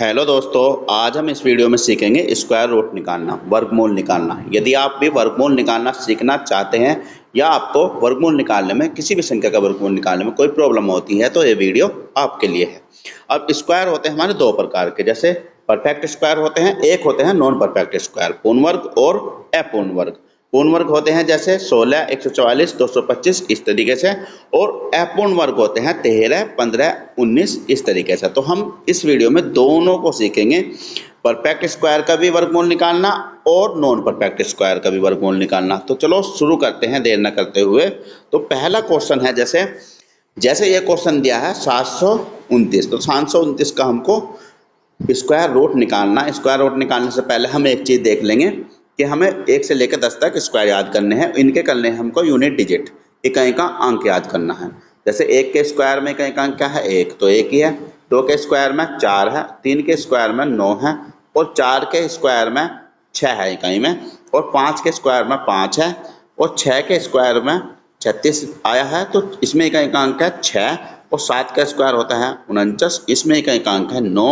Hello दोस्तों, आज हम इस वीडियो में सीखेंगे स्क्वायर रूट निकालना, वर्गमूल निकालना। यदि आप भी वर्गमूल निकालना सीखना चाहते हैं या आपको वर्गमूल निकालने में किसी भी संख्या का वर्गमूल निकालने में कोई प्रॉब्लम होती है तो ये वीडियो आपके लिए है। अब स्क्वायर होते हैं हमारे दो प्रकार के, जैसे परफेक्ट स्क्वायर होते हैं, एक होते हैं नॉन परफेक्ट स्क्वायर, पूर्ण वर्ग और अपूर्ण वर्ग। पूर्ण वर्ग होते हैं जैसे 16, 144, 225 इस तरीके से, और अपूर्ण वर्ग होते हैं 13, 15, 19 इस तरीके से। तो हम इस वीडियो में दोनों को सीखेंगे, परफेक्ट स्क्वायर का भी वर्गमूल निकालना और नॉन परफेक्ट स्क्वायर का भी वर्गमूल निकालना। तो चलो शुरू करते हैं देर न करते हुए। तो पहला क्वेश्चन है, जैसे जैसे ये क्वेश्चन दिया है 729, तो 729 का हमको स्क्वायर रूट निकालना। स्क्वायर रूट निकालने से पहले हम एक चीज़ देख लेंगे कि हमें 1 से लेकर 10 तक स्क्वायर याद करने हैं। इनके करने हैं हमको यूनिट डिजिट, इकाई का अंक याद करना है। जैसे 1 के स्क्वायर में इकाई का अंक क्या है? 1, तो 1 ही है। 2 के स्क्वायर में 4 है, 3 के स्क्वायर में 9 है, और 4 के स्क्वायर में 6 है इकाई में, और 5 के स्क्वायर में 5 है, और 6 के स्क्वायर में 36 आया है, तो इसमें इकाई का अंक है 6। और 7 का स्क्वायर होता है 49, इसमें इकाई का अंक है 9,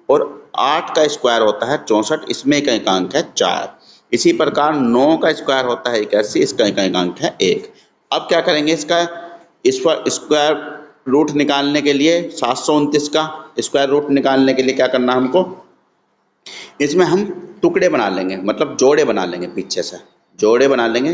और 8 का स्क्वायर होता है 64, इसमें इकाई का अंक है 4। इसी प्रकार 9 का स्क्वायर होता है 81, इसका इकाई का अंक है 1। अब क्या करेंगे, इस पर स्क्वायर रूट निकालने के लिए 729 का स्क्वायर रूट निकालने के लिए क्या करना हमको, इसमें हम टुकड़े बना लेंगे, मतलब जोड़े बना लेंगे। पीछे से जोड़े बना लेंगे,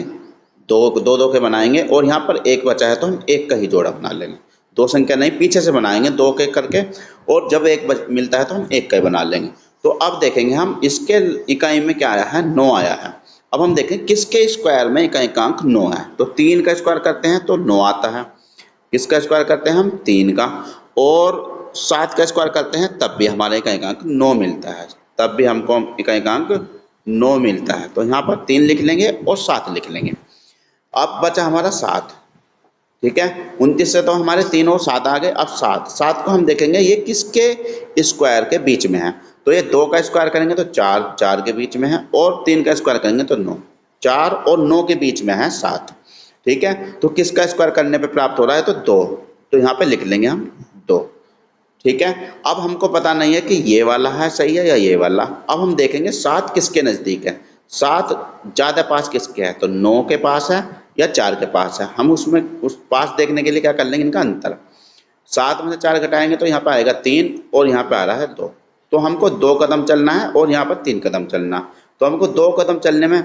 दो के बनाएंगे, और यहाँ पर 1 बचा है तो हम 1 का ही जोड़ा बना लेंगे। 2 संख्या नहीं, पीछे से बनाएंगे 2 के करके, और जब 1 मिलता है तो हम 1 का ही बना लेंगे। तो अब देखेंगे हम इसके इकाई में क्या आया है, 9 आया है। अब हम देखें किसके स्क्वायर में इकाई का अंक 9 है, तो 3 का स्क्वायर करते हैं तो 9 आता है। किसका स्क्वायर करते हैं हम? 3 का। और 7 का स्क्वायर करते हैं तब भी हमारे इकाई का अंक 9 मिलता है, तब भी हमको इकाई का अंक 9 मिलता है। तो यहाँ पर 3 लिख लेंगे और 7 लिख लेंगे। अब बचा हमारा 7, ठीक है। 29 से तो हमारे 3 और 7 आ गए। अब 7 को हम देखेंगे ये किसके स्क्वायर के बीच में है, तो ये 2 का स्क्वायर करेंगे तो 4 के बीच में है, और 3 का स्क्वायर करेंगे तो 9। 4 और 9 के बीच में है 7, ठीक है। तो किसका स्क्वायर करने पे प्राप्त हो रहा है, तो 2, तो यहाँ पे लिख लेंगे हम 2, ठीक है। अब हमको पता नहीं है कि ये वाला है सही है या ये वाला। अब हम देखेंगे 7 किसके नज़दीक है, 7 ज़्यादा पास किसके है, तो 9 के पास है या 4 के पास है। हम उसमें उस पास देखने के लिए क्या कर लेंगे, इनका अंतर। 7 में से 4 घटाएंगे तो यहाँ पर आएगा 3, और यहाँ पर आ रहा है 2। तो हमको 2 कदम चलना है और यहाँ पर 3 कदम चलना। तो हमको 2 कदम चलने में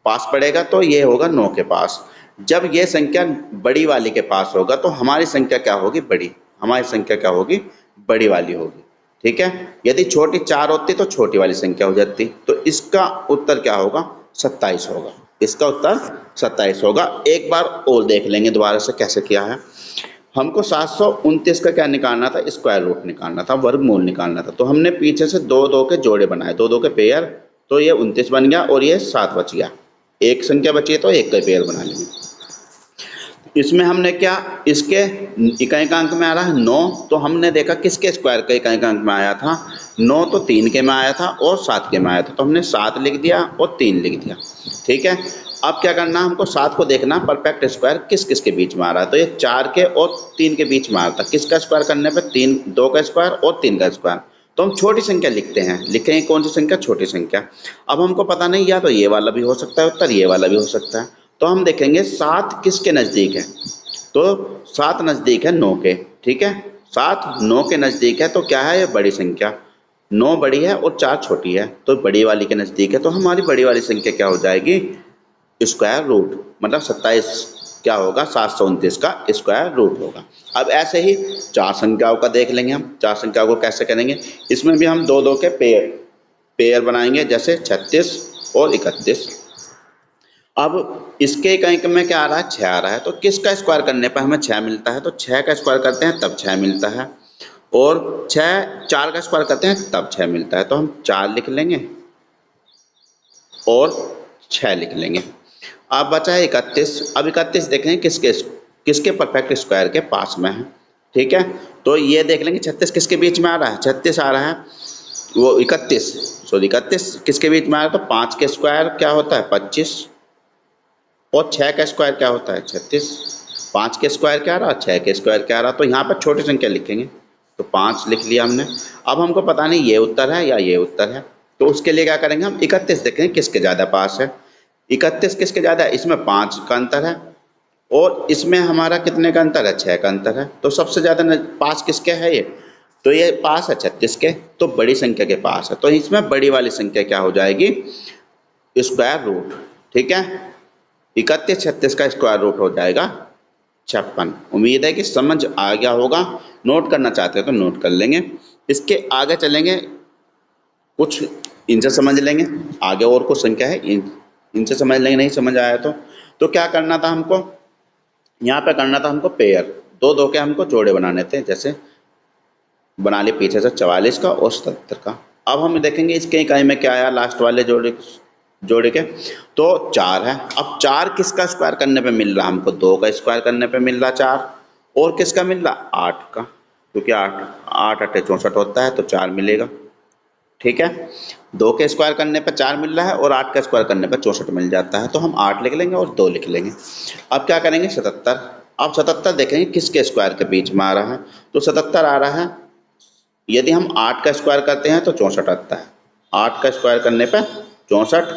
पास पड़ेगा, तो ये होगा 9 के पास। जब ये संख्या बड़ी वाली के पास होगा तो हमारी संख्या क्या होगी, बड़ी। हमारी संख्या क्या होगी, बड़ी वाली होगी, ठीक है। यदि छोटी 4 होती तो छोटी वाली संख्या हो जाती। तो इसका उत्तर क्या होगा, 27 होगा। इसका उत्तर 27 होगा। एक बार और देख लेंगे दोबारा से कैसे किया है। हमको 729 का क्या निकालना था, स्क्वायर रूट निकालना था, वर्गमूल निकालना था। तो हमने पीछे से 2 के जोड़े बनाए, 2 के पेयर, तो ये 29 बन गया और ये 7 बच गया। एक संख्या बची है तो 1 का पेयर बना लेंगे। इसमें हमने क्या, इसके इकाई का अंक में आ रहा है 9, तो हमने देखा किसके स्क्वायर का इकाई का अंक में आया था 9, तो 3 के में आया था और 7 के में आया था। तो हमने 7 लिख दिया और 3 लिख दिया, ठीक है। अब क्या करना, हमको 7 को देखना परफेक्ट स्क्वायर किस किस के बीच में आ रहा है। तो ये 4 के और 3 के बीच में आ रहा था। किसका स्क्वायर करने पर, 2 का स्क्वायर और 3 का स्क्वायर। तो हम छोटी संख्या लिखते हैं, लिखेंगे कौन सी संख्या, छोटी संख्या। अब हमको पता नहीं, या तो ये वाला भी हो सकता है उत्तर, ये वाला भी हो सकता है। तो हम देखेंगे 7 किसके नज़दीक है, तो 7 नज़दीक है 9 के, ठीक है। 7 9 के नज़दीक है, तो क्या है, ये बड़ी संख्या। 9 बड़ी है और 4 छोटी है, तो बड़ी वाली के नज़दीक है। तो हमारी बड़ी वाली संख्या क्या हो जाएगी, स्क्वायर रूट, मतलब 27 क्या होगा, 729 का स्क्वायर रूट होगा। अब ऐसे ही 4 संख्याओं का देख लेंगे हम। 4 संख्याओं को कैसे करेंगे, इसमें भी हम 2 के पेयर बनाएंगे, जैसे 36 और 31। अब इसके इकाई में क्या आ रहा है, 6 आ रहा है। तो किसका स्क्वायर करने पर हमें 6 मिलता है, तो 6 का स्क्वायर करते हैं तब 6 मिलता है, और 4 का स्क्वायर करते हैं तब 6 मिलता है। तो हम 4 लिख लेंगे और 6 लिख लेंगे। अब बचा है 31। अब 31 देखेंगे किसके परफेक्ट स्क्वायर के पास में है, ठीक है। तो ये देख लेंगे 36 किसके बीच में आ रहा है, 36 आ रहा है, वो 31 किसके बीच में आ रहा है, तो 5 के स्क्वायर क्या होता है 25, और 6 का स्क्वायर क्या होता है 36। 5 के स्क्वायर क्या आ रहा है, 6 के स्क्वायर क्या आ रहा है। तो यहाँ पर छोटी संख्या लिखेंगे, तो 5 लिख लिया हमने। अब हमको पता नहीं ये उत्तर है या ये उत्तर है, तो उसके लिए क्या करेंगे हम 31 देखेंगे किसके ज़्यादा पास है। 31 किसके ज़्यादा है, इसमें 5 का अंतर है और इसमें हमारा कितने का अंतर है, 6 का अंतर है। तो सबसे ज़्यादा पास किसके है ये, तो ये पास है 36 के, तो बड़ी संख्या के पास है। तो इसमें बड़ी वाली संख्या क्या हो जाएगी, स्क्वायर रूट। ठीक है, 31 36 का स्क्वायर रूट हो जाएगा 56। उम्मीद है कि समझ आ गया होगा। नोट करना चाहते हैं तो नोट कर लेंगे। इसके आगे चलेंगे, कुछ इनसे समझ लेंगे, आगे और कुछ संख्या है इनसे समझ लेंगे, नहीं समझ आया तो क्या करना था हमको, यहाँ पे करना था हमको पेयर, दो दो के हमको जोड़े बनाने थे। जैसे बना लिए पीछे से 44 का और 77 का। अब हम देखेंगे इसके इकाई में क्या आया, लास्ट वाले जोड़े के तो 4 है। अब 4 किसका स्क्वायर करने पे मिल रहा हमको, 2 का स्क्वायर करने पे मिल रहा 4, और किसका मिल रहा 8 का, क्योंकि 8 8 64 होता है तो 4 मिलेगा। ठीक है, 2 के स्क्वायर करने पे 4 मिल रहा है और 8 का स्क्वायर करने पे 64 मिल जाता है, तो हम 8 लिख लेंगे और 2 लिख लेंगे। अब क्या करेंगे 77। अब 77 देखेंगे किसके स्क्वायर के बीच में आ रहा है, तो 77 आ रहा है, यदि हम 8 का स्क्वायर करते हैं तो 64 आता है, 8 का स्क्वायर करने पे 64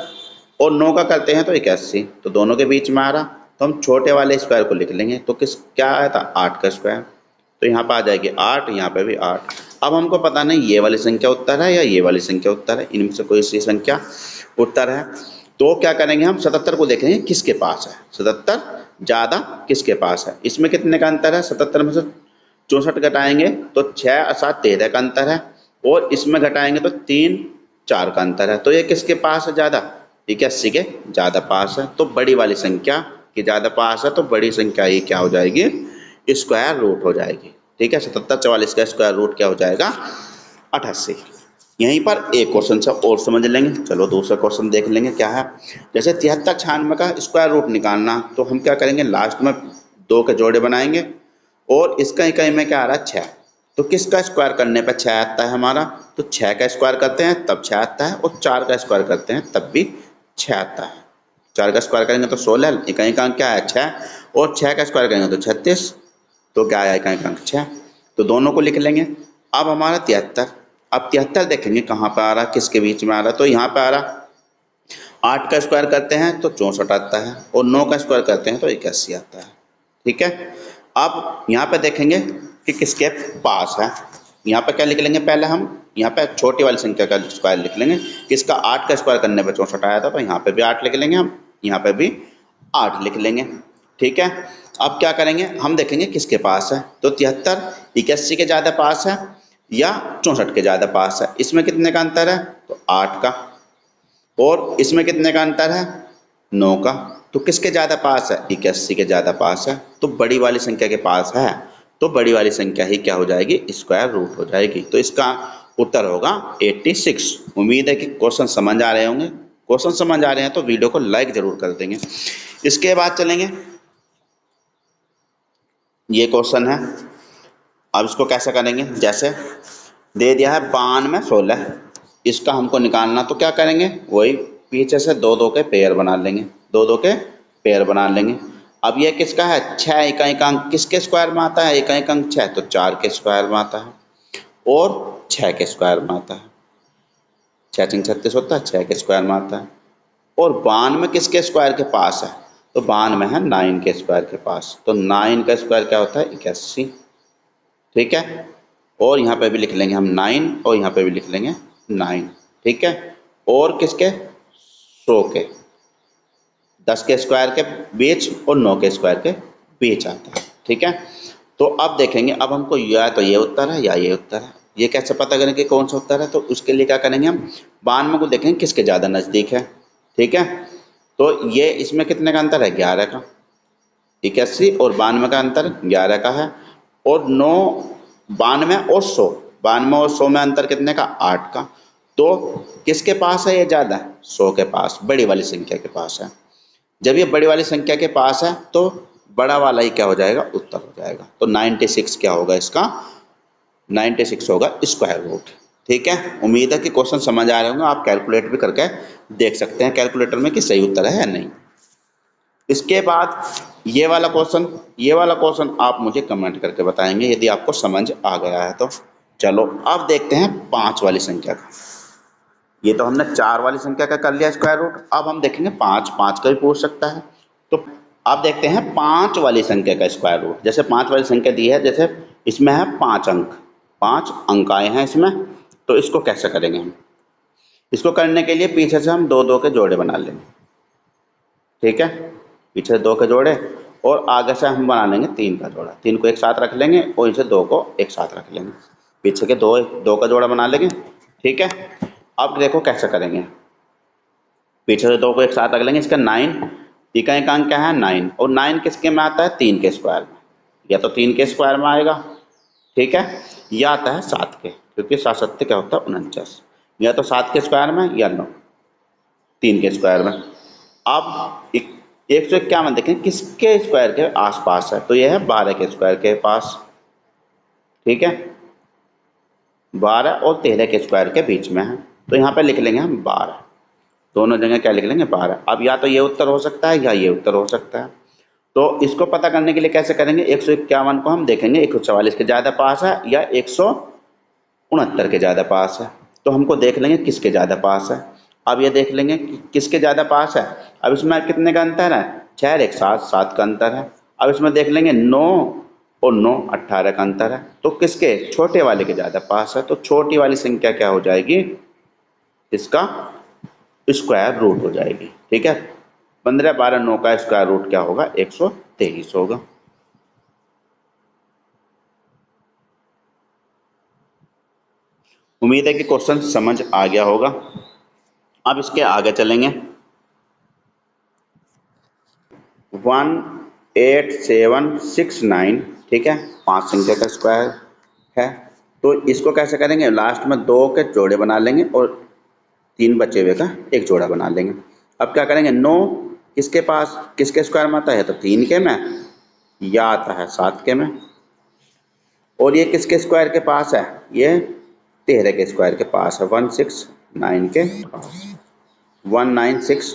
और 9 का करते हैं तो 81, तो दोनों के बीच में आ रहा, तो हम छोटे वाले स्क्वायर को लिख लेंगे। तो किस क्या आया था 8 का स्क्वायर, तो यहाँ पर आ जाएगी 8, यहाँ पे भी 8। अब हमको पता नहीं ये वाली संख्या उत्तर है या ये वाली संख्या उत्तर है, इनमें से कोई सी संख्या उत्तर है। तो क्या करेंगे हम 77 को देखेंगे किसके पास है, 77 ज़्यादा किसके पास है। इसमें कितने का अंतर है, 77 में से 64 घटाएंगे तो 6 और 7 13 का अंतर है, और इसमें घटाएंगे तो 3 4 का अंतर है। तो ये किसके पास है ज़्यादा, 81 के ज़्यादा पास है। तो बड़ी वाली संख्या के ज़्यादा पास है, तो बड़ी संख्या ये क्या हो जाएगी, स्क्वायर रूट हो जाएगी। ठीक है, 77 44 का स्क्वायर रूट क्या हो जाएगा 88। यहीं पर एक क्वेश्चन से और समझ लेंगे। चलो दूसरा क्वेश्चन देख लेंगे क्या है। जैसे 73 96 का स्क्वायर रूट निकालना, तो हम क्या करेंगे लास्ट में 2 के जोड़े बनाएंगे और इसका इकाई में क्या आ रहा है 6, तो किसका स्क्वायर करने पर 6 आता है हमारा, तो 6 का स्क्वायर करते हैं तब 6 आता है, और 4 का स्क्वायर करते हैं तब भी 6 आता है। 4 का स्क्वायर करेंगे तो 16, इकाई का अंक क्या है 6, और 6 का स्क्वायर करेंगे तो 36, तो क्या आया इकाई का अंक 6, तो दोनों को लिख लेंगे। अब हमारा 73, अब 73 देखेंगे कहाँ पर आ रहा, किसके बीच में आ रहा, तो यहाँ पर आ रहा 8 का स्क्वायर करते हैं तो 64 आता है, और 9 का स्क्वायर करते हैं तो 81 आता है। ठीक है, अब यहाँ पे देखेंगे कि किसके पास है। यहाँ पे क्या लिख लेंगे, पहले हम यहाँ पे छोटी वाली संख्या का स्क्वायर लिख लेंगे, किसका 8 का स्क्वायर करने पे 64 आया था, तो यहाँ पे भी 8 लिख लेंगे हम, यहाँ पे भी 8 लिख लेंगे। ठीक है, अब क्या करेंगे हम देखेंगे किसके पास है, तो 73 81 के ज़्यादा पास है या 64 के ज़्यादा पास है। इसमें कितने का अंतर है, तो 8 का, और इसमें कितने का अंतर है 9 का, तो किसके ज़्यादा पास है 81 के ज़्यादा पास है, तो बड़ी वाली संख्या के पास है, तो बड़ी वाली संख्या ही क्या हो जाएगी, स्क्वायर रूट हो जाएगी। तो इसका उत्तर होगा 86। उम्मीद है कि क्वेश्चन समझ आ रहे होंगे। क्वेश्चन समझ आ रहे हैं तो वीडियो को लाइक जरूर कर देंगे। इसके बाद चलेंगे, ये क्वेश्चन है, अब इसको कैसे करेंगे, जैसे दे दिया है 92 16, इसका हमको निकालना, तो क्या करेंगे वही पीछे से 2 2 के पेयर बना लेंगे, 2 2 के पेयर बना लेंगे। अब ये किसका है 6, इकाई का अंक किसके स्क्वायर में आता है, इकाई का अंक 6 तो 4 के स्क्वायर में आता है, और 6 के स्क्वायर में आता है, 6 6 36 होता है, 6 के स्क्वायर में आता है। और 92 किसके स्क्वायर के पास है, तो 92 है 9 के स्क्वायर के पास, तो 9 का स्क्वायर क्या होता है 81। ठीक है, और यहाँ पे भी लिख लेंगे हम 9, और यहाँ पे भी लिख लेंगे 9। ठीक है, और किसके 100 के, 10 के स्क्वायर के बीच और 9 के स्क्वायर के बीच आता है। ठीक है, तो अब देखेंगे, अब हमको या तो ये उत्तर है या ये उत्तर है। ये कैसे पता करें कि कौन सा उत्तर है, तो उसके लिए क्या करेंगे हम 92 को देखेंगे किसके ज़्यादा नज़दीक है। ठीक है, तो ये इसमें कितने का अंतर है 11 का, 81 और 92 का अंतर 11 का है, और 9 92 और 100, 92 और 100 में अंतर कितने का 8 का, तो किसके पास है ये ज़्यादा, 100 के पास, बड़ी वाली संख्या के पास है। जब ये बड़ी वाली संख्या के पास है तो बड़ा वाला ही क्या हो जाएगा उत्तर हो जाएगा। तो 96 क्या होगा इसका, 96 होगा स्क्वायर रूट। ठीक है, उम्मीद है कि क्वेश्चन समझ आ रहे होंगे। आप कैलकुलेट भी करके देख सकते हैं कैलकुलेटर में कि सही उत्तर है या नहीं। इसके बाद ये वाला क्वेश्चन आप मुझे कमेंट करके बताएंगे यदि आपको समझ आ गया है तो। चलो अब देखते हैं 5 वाली संख्या का। ये तो हमने 4 वाली संख्या का कर लिया स्क्वायर रूट, अब हम देखेंगे 5 का भी पूछ सकता है। तो आप देखते हैं 5 वाली संख्या का स्क्वायर रूट। जैसे 5 वाली संख्या दी है, जैसे इसमें है 5 अंक आए हैं इसमें, तो इसको कैसे करेंगे हम? इसको करने के लिए पीछे से हम 2 के जोड़े बना लेंगे, ठीक है, पीछे से 2 के जोड़े, और आगे से हम बना लेंगे 3 का जोड़ा। 3 को एक साथ रख लेंगे और इसे 2 को एक साथ रख लेंगे, पीछे के 2 का जोड़ा बना लेंगे, ठीक है। अब देखो कैसे करेंगे, पीछे से 2 को एक साथ रख लेंगे, इसका 9, इका अंक क्या है 9, और 9 किसके में आता है? 3 के स्क्वायर में, या तो 3 के स्क्वायर में आएगा, ठीक है, या आता है 7 के, क्योंकि 7 7 क्या होता है 49, या तो 7 के स्क्वायर में या 3 के स्क्वायर में। अब 151 देखें किसके स्क्वायर के आसपास है, तो यह है 12 के स्क्वायर के पास, ठीक है, 12 और 13 के स्क्वायर के बीच में है, तो यहाँ पे लिख लेंगे हम 12, दोनों जगह क्या लिख लेंगे 12। अब या तो ये उत्तर हो सकता है या ये उत्तर हो सकता है, तो इसको पता करने के लिए कैसे करेंगे? 151 को हम देखेंगे 144 के ज़्यादा पास है या 169 के ज़्यादा पास है, तो हमको देख लेंगे किसके ज़्यादा पास है। अब ये देख लेंगे कि किसके ज़्यादा पास है। अब इसमें कितने का अंतर है? 6 और 1 7 का अंतर है। अब इसमें देख लेंगे 9 और 9 18 का अंतर है, तो किसके? छोटे वाले के ज़्यादा पास है, तो छोटी वाली संख्या क्या हो जाएगी? इसका स्क्वायर रूट हो जाएगी, ठीक है। 15 12 9 का स्क्वायर रूट क्या होगा? 123 होगा। उम्मीद है कि क्वेश्चन समझ आ गया होगा। अब इसके आगे चलेंगे। 18769, ठीक है, 5 संख्या का स्क्वायर है, तो इसको कैसे करेंगे? लास्ट में 2 के जोड़े बना लेंगे और 3 बचे हुए का एक जोड़ा बना लेंगे। अब क्या करेंगे? 9 किसके पास, किसके स्क्वायर में आता है? तो 3 के में, या आता है 7 के में, और ये किसके स्क्वायर के पास है? ये 13 के स्क्वायर के पास है, 169 के पास, 196,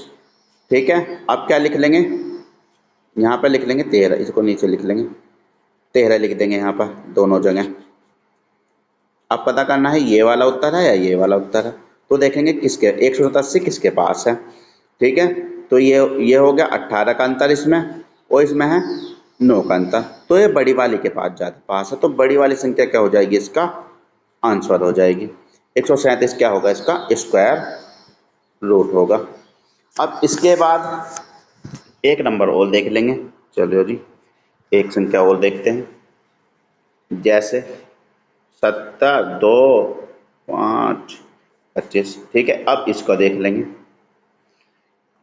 ठीक है। अब क्या लिख लेंगे? यहाँ पर लिख लेंगे 13, इसको नीचे लिख लेंगे 13 लिख देंगे यहाँ पर दोनों जगह। अब पता करना है ये वाला उत्तर है या ये वाला उत्तर है, तो देखेंगे किसके 187 किसके पास है, ठीक है। तो ये हो गया 18 का अंतर इसमें, और इसमें है 9 का अंतर, तो ये बड़ी वाली के पास ज़्यादा पास है, तो बड़ी वाली संख्या क्या हो जाएगी? इसका आंसर हो जाएगी 137 क्या होगा? इसका स्क्वायर रूट होगा। अब इसके बाद एक नंबर और देख लेंगे, चलो जी एक संख्या और देखते हैं, जैसे 70 2 5 25, ठीक है। अब इसको देख लेंगे,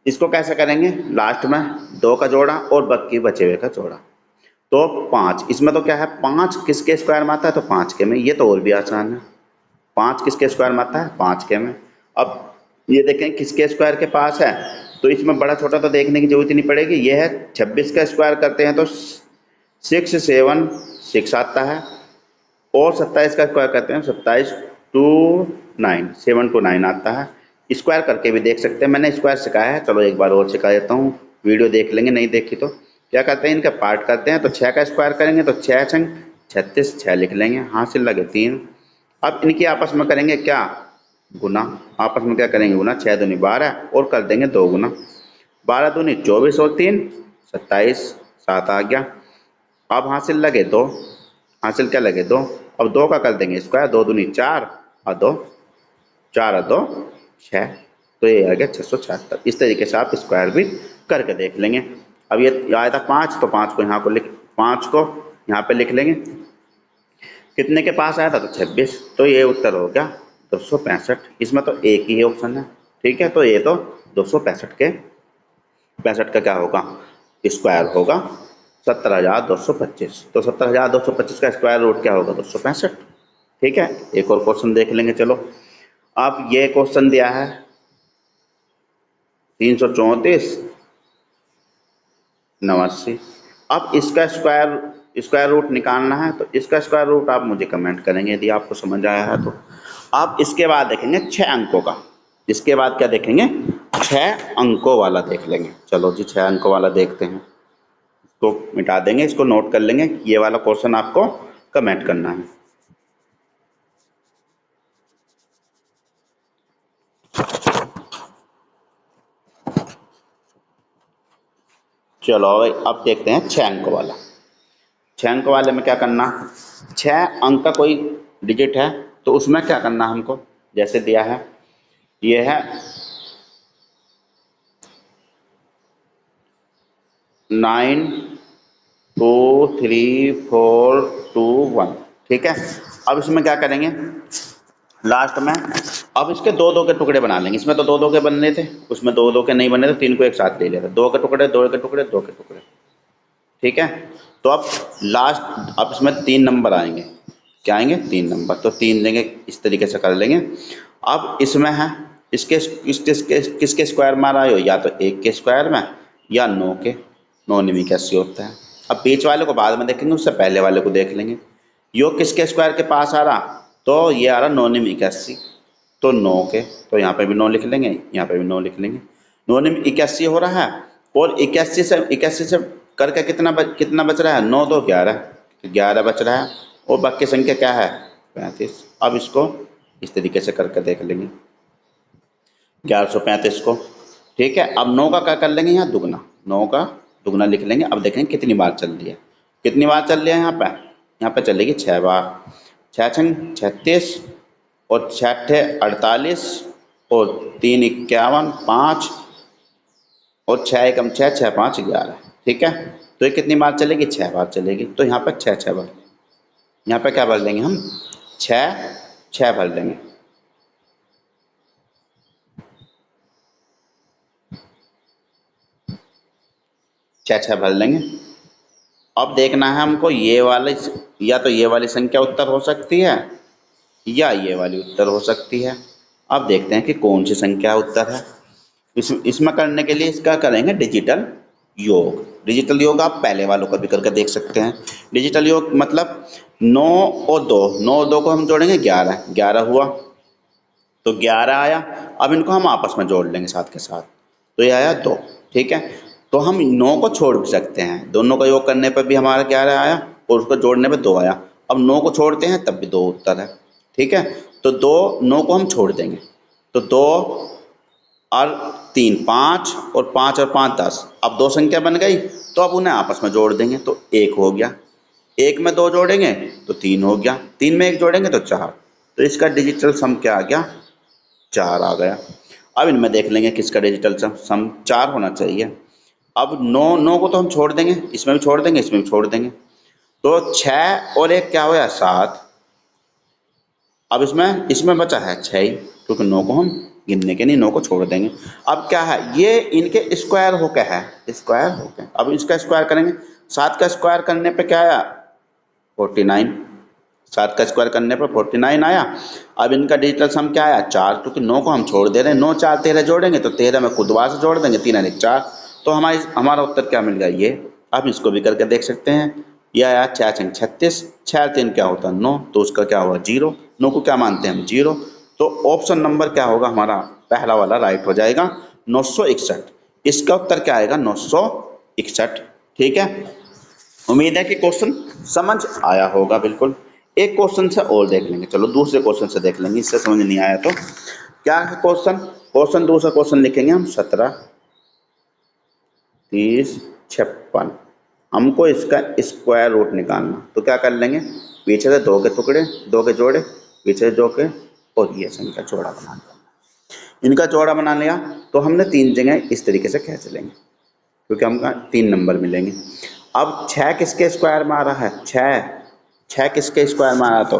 इसको कैसे करेंगे? लास्ट में 2 का जोड़ा और बाकी बचे हुए का जोड़ा, तो 5, इसमें तो क्या है 5 किसके स्क्वायर में आता है? तो 5 के में, ये तो और भी आसान है, 5 किसके स्क्वायर में आता है? 5 के में। अब ये देखें किसके स्क्वायर के पास है, तो इसमें बड़ा छोटा तो देखने की जरूरत नहीं पड़ेगी, ये है 26 का स्क्वायर करते हैं तो 6 7 6 आता है, और 27 का स्क्वायर करते हैं 27 2 9 7 2 9 आता है। स्क्वायर करके भी देख सकते हैं, मैंने स्क्वायर सिखाया है, चलो एक बार और सिखा देता हूँ, वीडियो देख लेंगे नहीं देखी तो। क्या करते हैं? इनका पार्ट करते हैं, तो 6 का स्क्वायर करेंगे तो 6 छंग 36, 6 लिख लेंगे, हासिल लगे 3। अब इनकी आपस में करेंगे क्या? गुना। आपस में क्या करेंगे? गुना। 6 दूनी 12 और कर देंगे 2 गुना, 12 दूनी 24 और 3 27, 7 आ गया। अब हासिल लगे 2, हासिल क्या लगे 2, अब 2 का कर देंगे स्क्वायर, 2 दूनी 4 और 2 4 और 2 6, तो ये आ गया 676। इस तरीके से आप स्क्वायर भी करके देख लेंगे। अब ये आया था 5, तो 5 को यहाँ को यहाँ पे लिख लेंगे, कितने के पास आया था? तो 26, तो ये उत्तर हो गया 265। इसमें तो एक ही ऑप्शन है, ठीक है, तो ये तो 265 के 65 का क्या होगा? स्क्वायर होगा 17,225, तो 17,225 का स्क्वायर रूट क्या होगा? 265, ठीक है। एक और क्वेश्चन देख लेंगे, चलो। अब ये क्वेश्चन दिया है 334 89, अब इसका स्क्वायर रूट निकालना है, तो इसका स्क्वायर रूट आप मुझे कमेंट करेंगे यदि आपको समझ आया है तो। आप इसके बाद देखेंगे 6 अंकों का, इसके बाद क्या देखेंगे? 6 अंकों वाला देख लेंगे। चलो जी 6 अंकों वाला देखते हैं। इसको मिटा देंगे, इसको नोट कर लेंगे। ये वाला क्वेश्चन आपको कमेंट करना है। चलो भाई अब देखते हैं 6 अंक वाला। 6 अंक वाले में क्या करना, 6 अंक का कोई डिजिट है तो उसमें क्या करना हमको, जैसे दिया है ये है 9 2 3 4 2 1, ठीक है। अब इसमें क्या करेंगे, लास्ट में अब इसके दो दो के टुकड़े बना लेंगे। इसमें तो दो दो के बनने थे, उसमें दो दो के नहीं बने तो 3 को एक साथ ले लेते, 2 के टुकड़े 2 के टुकड़े 2 के टुकड़े, ठीक है। तो अब लास्ट, अब इसमें 3 नंबर आएंगे, क्या आएंगे 3 नंबर, तो 3 लेंगे, इस तरीके से कर लेंगे। अब इसमें है इसके किसके स्क्वायर मारा हो, या तो 1 के स्क्वायर में या 9 के, 9 निमी कैसे होता है। अब बीच वाले को बाद में देखेंगे, उससे पहले वाले को देख लेंगे। योग किसके स्क्वायर के पास आ रहा, तो ये आ रहा 9 निमी 81, तो 9 के, तो यहाँ पे भी 9 लिख लेंगे, यहाँ पे भी 9 लिख लेंगे। 9 निमी 81 हो रहा है, और 81 से करके कितना बच रहा है, 9 2 11, 11 बच रहा है, और बाकी संख्या क्या है 35। अब इसको इस तरीके से करके देख लेंगे 1135 को, ठीक है। अब 9 का क्या कर लेंगे, यहाँ दुगना, 9 का दुगना लिख लेंगे। अब देखेंगे कितनी बार चल रही है, कितनी बार चल रही है, यहाँ पे चलेगी 6 बार, 6 छंग 36 और 6 ठे 48 और 3 51 5 और 6 एकम 6 6 5 11, ठीक है। तो ये कितनी बार चलेगी, 6 बार चलेगी। तो यहाँ पर 6 6 बार, यहाँ पे क्या भर लेंगे हम, 6 6 भर लेंगे। छः छः भर लेंगे। अब देखना है हमको ये वाली, या तो ये वाली संख्या उत्तर हो सकती है या ये वाली उत्तर हो सकती है। अब देखते हैं कि कौन सी संख्या उत्तर है। इसमें करने के लिए इसका करेंगे डिजिटल योग। डिजिटल योग आप पहले वालों का भी करके देख सकते हैं। डिजिटल योग मतलब 9 और 2, 9 और 2 को हम जोड़ेंगे 11, 11 हुआ तो 11 आया। अब इनको हम आपस में जोड़ लेंगे साथ के साथ, तो ये आया 2, ठीक है। तो हम 9 को छोड़ भी सकते हैं, दोनों का योग करने पर भी हमारा 11 आया और उसको जोड़ने पर 2 आया। अब 9 को छोड़ते हैं तब भी 2 उत्तर है, ठीक है। तो 2 9 को हम छोड़ देंगे, तो 2 और 3 5 और 5 और 5 10। अब 2 संख्या बन गई, तो अब उन्हें आपस में जोड़ देंगे, तो 1 हो गया। 1 में 2 जोड़ेंगे तो 3 हो गया, 3 में 1 जोड़ेंगे तो 4। तो इसका डिजिटल सम क्या आ गया, 4 आ गया। अब इनमें देख लेंगे किसका डिजिटल सम 4 होना चाहिए। अब 9 को तो हम छोड़ देंगे, इसमें भी छोड़ देंगे, इसमें भी छोड़ देंगे, तो 6 और 1 क्या होया 7। अब इसमें बचा है 6 ही, क्योंकि 9 को हम गिनने के नहीं, 9 को छोड़ देंगे। अब क्या है, ये इनके स्क्वायर होके है, स्क्वायर होके। अब इसका स्क्वायर करेंगे, 7 का स्क्वायर करने पे क्या आया 49, 7 का स्क्वायर करने पर 49 आया। अब इनका डिजिटल सम क्या आया 4, क्योंकि 9 को हम छोड़ दे रहे हैं, 9 4 13 जोड़ेंगे तो 13 में खुद से जोड़ देंगे, 3 1 4, तो हमारा उत्तर क्या मिल गया ये। अब इसको भी करके देख सकते हैं। यह आया 6 छंग 36, 6 3 क्या होता है 9, तो उसका क्या हुआ 0, 9 को क्या मानते हैं हम 0। तो ऑप्शन नंबर क्या होगा हमारा, पहला वाला राइट हो जाएगा 961। इसका उत्तर क्या आएगा 961, ठीक है। उम्मीद है कि क्वेश्चन समझ आया होगा बिल्कुल। एक क्वेश्चन से और देख लेंगे, चलो दूसरे क्वेश्चन से देख लेंगे, इससे समझ नहीं आया तो क्या है क्वेश्चन दूसरा क्वेश्चन लिखेंगे हम 17 30 56। हमको इसका स्क्वायर रूट निकालना, तो क्या कर लेंगे, पीछे से 2 के टुकड़े 2 के जोड़े, पीछे से 2 के, और ये संख्या जोड़ा बना लिया। इनका जोड़ा बना लिया तो हमने 3 जगह इस तरीके से खींच लेंगे, क्योंकि हमको 3 नंबर मिलेंगे। अब 6 किसके स्क्वायर में आ रहा है, 6 किसके स्क्वायर में आ रहा, तो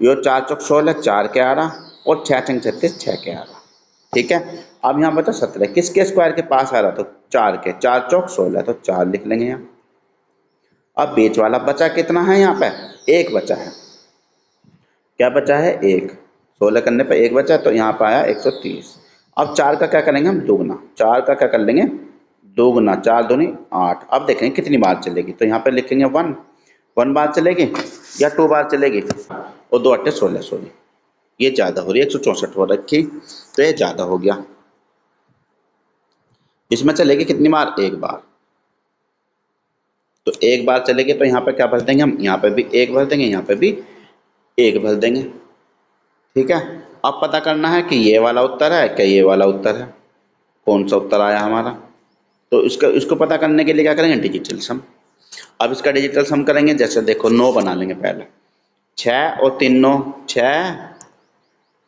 ये 4 चौक 16 4 के आ रहा, और 6 छंग 36 6 के आ रहा, ठीक है। अब यहाँ बचा 17 किसके स्क्वायर के पास आ रहा, तो 4 के, 4 चौक 16, तो 4 लिख लेंगे यहाँ। अब बीच वाला बचा कितना है, यहाँ पे 1 बचा है, क्या बचा है 1, 16 करने पे 1 बचा, तो यहाँ पे आया 130। अब 4 का क्या करेंगे हम दुगना, 4 का क्या कर लेंगे दोगुना, 4 दूनी 8। अब देखेंगे कितनी बार चलेगी, तो यहाँ पे लिखेंगे 1 बार चलेगी या 2 बार चलेगी, और 2 8 16 16, ये ज़्यादा हो रही है, 164 हो रखी, तो ये ज़्यादा हो गया। इसमें चलेगी कितनी बार? एक बार। तो एक बार चलेगी तो यहाँ पे क्या भर देंगे हम? यहाँ पे भी एक भर देंगे, यहाँ पे भी एक भर देंगे। ठीक है। अब पता करना है कि ये वाला उत्तर है क्या ये वाला उत्तर है, कौन सा उत्तर आया हमारा। तो इसको पता करने के लिए क्या करेंगे? डिजिटल सम। अब इसका डिजिटल सम करेंगे, जैसे देखो 9 बना लेंगे पहले। 6 और 3 9, 6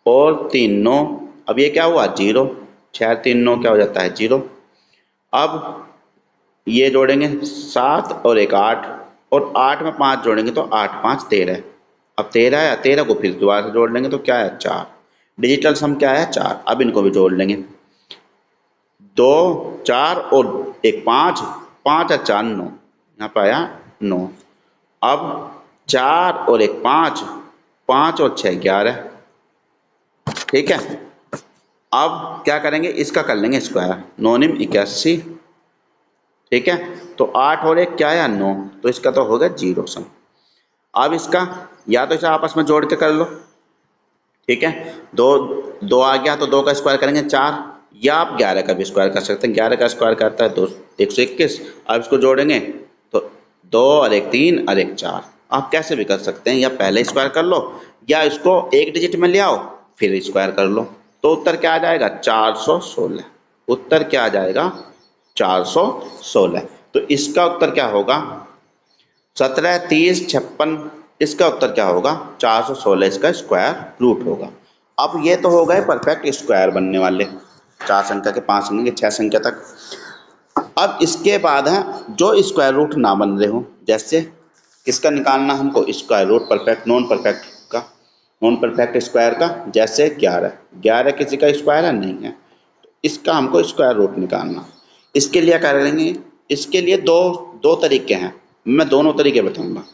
और 3 9। अब ये क्या हुआ? 0। 6 3 9 क्या हो जाता है? 0। अब ये जोड़ेंगे 7 और एक 8, और 8 में 5 जोड़ेंगे तो 8 5 13। अब 13 है, 13 को फिर दोबारा से जोड़ लेंगे तो क्या है? 4। डिजिटल सम क्या है? 4। अब इनको भी जोड़ लेंगे, 2 4 और एक 5, 5 और 4 9, यहाँ पर आया 9। अब 4 और एक 5, 5 और 6 11। ठीक है। अब क्या करेंगे? इसका कर लेंगे स्क्वायर, 9 निम 81। ठीक है। तो 8 और एक क्या है? 9। तो इसका तो होगा 0 सम। अब इसका या तो इसे आपस में जोड़ के कर लो। ठीक है। दो दो आ गया तो 2 का स्क्वायर करेंगे 4, या आप 11 का भी स्क्वायर कर सकते हैं। 11 का स्क्वायर करता है 2 121। अब इसको जोड़ेंगे तो 2 और एक 3 और एक 4। आप कैसे भी कर सकते हैं, या पहले स्क्वायर कर लो या इसको एक डिजिट में ले आओ फिर स्क्वायर कर लो। तो उत्तर क्या आ जाएगा? 416। उत्तर क्या आ जाएगा? 416। तो इसका उत्तर क्या होगा? 17 30 56। इसका उत्तर क्या होगा? 416 इसका स्क्वायर रूट होगा। अब ये तो हो गए परफेक्ट स्क्वायर बनने वाले, 4 संख्या के, 5 संख्या के, 6 संख्या तक। अब इसके बाद है जो स्क्वायर रूट ना बन रहे हो, जैसे किसका निकालना हमको? Square root perfect non perfect का, नॉन परफेक्ट स्क्वायर का। जैसे 11, 11 किसी का स्क्वायर है? नहीं है। इसका हमको स्क्वायर रूट निकालना। इसके लिए क्या करेंगे? इसके लिए दो दो तरीके हैं, मैं दोनों तरीके बताऊंगा।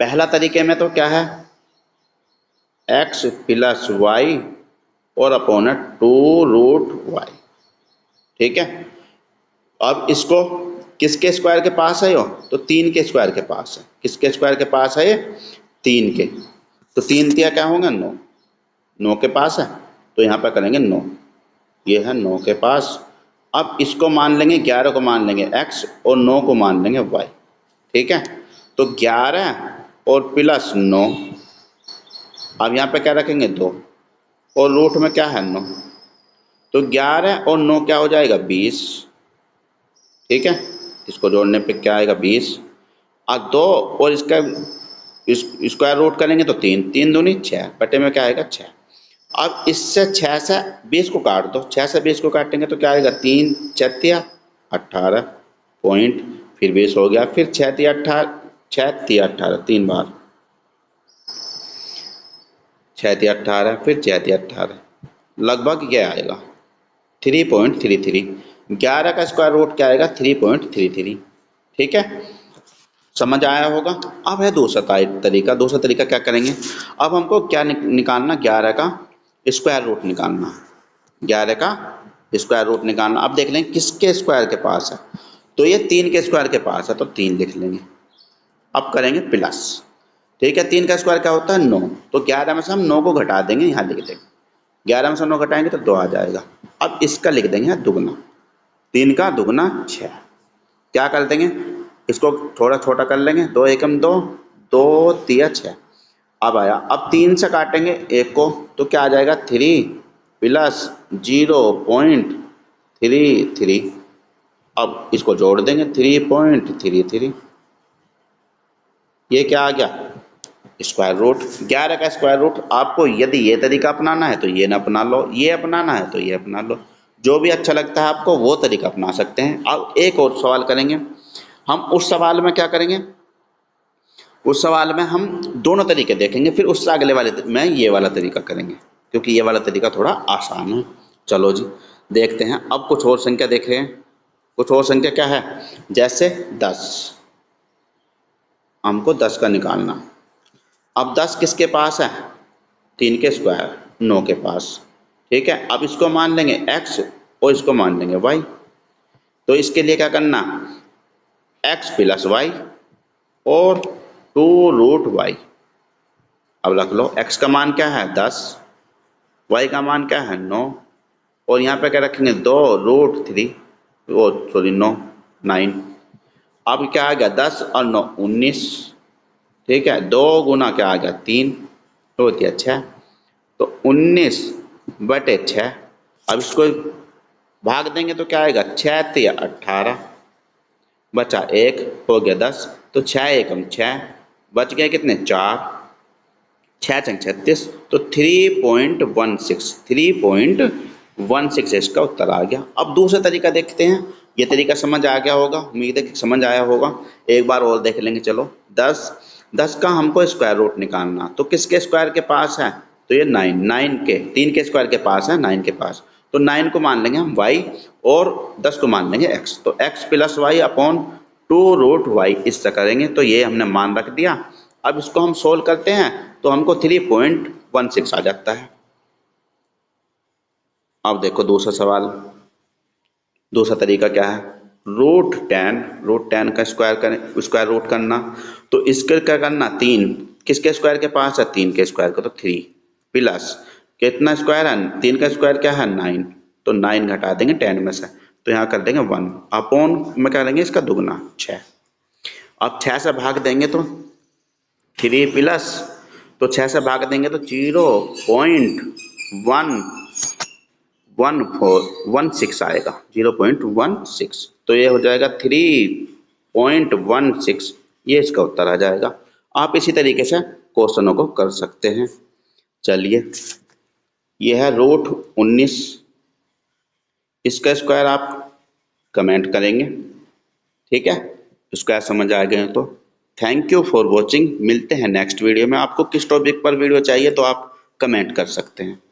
पहला तरीके में तो क्या है? x प्लस वाई और अपॉन 2 रूट वाई। ठीक है। अब इसको किसके स्क्वायर के पास है? यो तो 3 के स्क्वायर के पास है। किसके स्क्वायर के पास है? ये 3 के। तो 3 तिया क्या होंगे? 9। 9 के पास है तो यहाँ पर करेंगे 9। ये है 9 के पास। अब इसको मान लेंगे, 11 को मान लेंगे x और 9 को मान लेंगे y। ठीक है। तो 11 और प्लस 9। अब यहाँ पे क्या रखेंगे? 2, और रूट में क्या है? 9। तो 11 और 9 क्या हो जाएगा? 20। ठीक है। इसको जोड़ने पे क्या आएगा? 20। और 2 और इसका स्क्वायर रूट करेंगे तो 3, 3 दूनी 6, बटे में क्या आएगा? 6। अब इससे 6 से 20 को काट दो। 6 से 20 को काटेंगे तो क्या आएगा? 3 6 18 पॉइंट, फिर 20 हो गया, फिर 6 3 18, 6 3 18 3 बार, 6 3 18, फिर 6 3 18, लगभग ये आएगा 3.33। 11 का स्क्वायर रूट क्या आएगा? 3.33। ठीक है। समझ आया होगा। अब है दूसरा तरीका। दूसरा तरीका क्या करेंगे? अब हमको क्या निकालना? 11 का स्क्वायर रूट निकालना। 11 का स्क्वायर रूट निकालना। अब देख लें किसके स्क्वायर के पास है। तो ये 3 के स्क्वायर के पास है तो 3 लिख लेंगे। अब करेंगे प्लस। ठीक है। 3 का स्क्वायर क्या होता है? 9। तो 11 में से हम 9 को घटा देंगे, यहाँ लिख देंगे। 11 में से 9 घटाएंगे तो 2 आ जाएगा। अब इसका लिख देंगे दुगना। 3 का दुगना 6। क्या कर देंगे? इसको थोड़ा छोटा कर लेंगे, 2 एकम 2, 2 तिया 6। अब आया। अब 3 से काटेंगे एक को तो क्या आ जाएगा? 3 प्लस 0.33। अब इसको जोड़ देंगे 3.33। ये क्या आ गया? Square root. 11 का स्क्वायर रूट। आपको यदि ये तरीका अपनाना है तो ये ना अपना लो, ये अपनाना है तो ये अपना लो, जो भी अच्छा लगता है आपको वो तरीका अपना सकते हैं। अब एक और सवाल करेंगे हम। उस सवाल में क्या करेंगे? उस सवाल में हम दोनों तरीके देखेंगे, फिर उससे अगले वाले में ये वाला तरीका करेंगे, क्योंकि ये वाला तरीका थोड़ा आसान है। चलो जी देखते हैं। अब कुछ और संख्या देख रहे हैं। कुछ और संख्या क्या है? जैसे 10। हमको 10 का निकालना। अब 10 किसके पास है? 3 के स्क्वायर 9 के पास। ठीक है। अब इसको मान लेंगे x और इसको मान लेंगे y। तो इसके लिए क्या करना? x प्लस वाई और 2 रूट वाई। अब रख लो। x का मान क्या है? 10, y का मान क्या है? 9, और यहाँ पे क्या रखेंगे 2√3 ओ सॉरी 9। अब क्या आ गया 10 और 9 19। ठीक है, 2 गुना क्या आ गया 3 तो होती है 6। तो 19/6। अब इसको भाग देंगे तो क्या आएगा 6 3 18 बचा 1 हो गया 10। तो 6 एकम 6 बच गए कितने 4 6 छंग 36। तो 3.16 इसका उत्तर आ गया। अब दूसरा तरीका देखते हैं। ये तरीका समझ आ गया होगा, उम्मीद है कि समझ आया होगा। एक बार और देख लेंगे। चलो 10 का हमको स्क्वायर रूट निकालना, तो किसके स्क्वायर के पास है तो ये 9 के 3 के स्क्वायर के पास है 9 के पास। तो 9 को मान लेंगे हम y और 10 को मान लेंगे x। तो x + y अपॉन 2√y इससे करेंगे। तो ये हमने मान रख दिया। अब इसको हम सोल्व करते हैं तो हमको 3.16 आ जाता है। अब देखो दूसरा सवाल, दूसरा तरीका क्या है, √10 का स्क्वायर रूट करना। तो इसके क्या करना 3 किसके स्क्वायर के पास है 3 के स्क्वायर का, तो 3 प्लस कितना स्क्वायर है 3 का स्क्वायर क्या है 9। तो 9 घटा देंगे 10 में से, तो यहाँ कर देंगे 1 अपॉन में क्या करेंगे इसका दुगना 6। अब 6 से भाग देंगे तो 3 प्लस, तो 6 से भाग देंगे तो 0.1416 आएगा 0.16। तो ये हो जाएगा 3.16। ये इसका उत्तर आ जाएगा। आप इसी तरीके से क्वेश्चनों को कर सकते हैं। चलिए ये है √19, इसका स्क्वायर आप कमेंट करेंगे। ठीक है, स्क्वायर समझ आ गए तो थैंक यू फॉर वॉचिंग। मिलते हैं नेक्स्ट वीडियो में। आपको किस टॉपिक पर वीडियो चाहिए तो आप कमेंट कर सकते हैं।